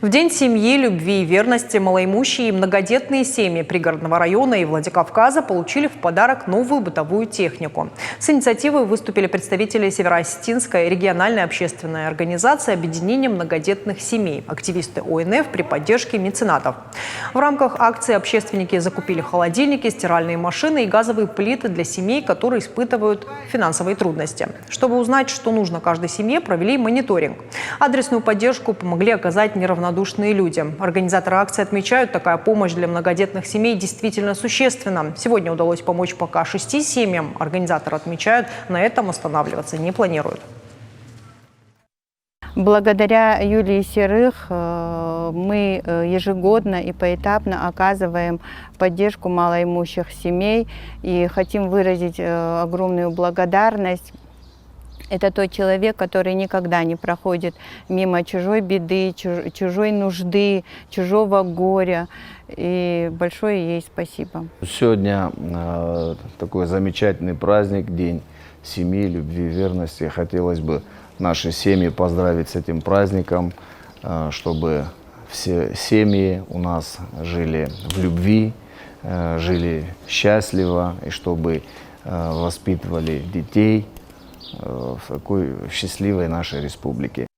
В День семьи, любви и верности малоимущие и многодетные семьи пригородного района и Владикавказа получили в подарок новую бытовую технику. С инициативой выступили представители Северо-Осетинской региональной общественной организации объединения многодетных семей, активисты ОНФ при поддержке меценатов. В рамках акции общественники закупили холодильники, стиральные машины и газовые плиты для семей, которые испытывают финансовые трудности. Чтобы узнать, что нужно каждой семье, провели мониторинг. Адресную поддержку помогли оказать неравнодушные люди. Организаторы акции отмечают, такая помощь для многодетных семей действительно существенна. Сегодня удалось помочь пока 6 семьям. Организаторы отмечают, на этом останавливаться не планируют. Благодаря Юлии Серых мы ежегодно и поэтапно оказываем поддержку малоимущих семей и хотим выразить огромную благодарность. Это тот человек, который никогда не проходит мимо чужой беды, чужой нужды, чужого горя. И большое ей спасибо. Сегодня такой замечательный праздник, День семьи, любви и верности. Хотелось бы наши семьи поздравить с этим праздником, чтобы все семьи у нас жили в любви, жили счастливо, и чтобы воспитывали детей в такой счастливой нашей республике.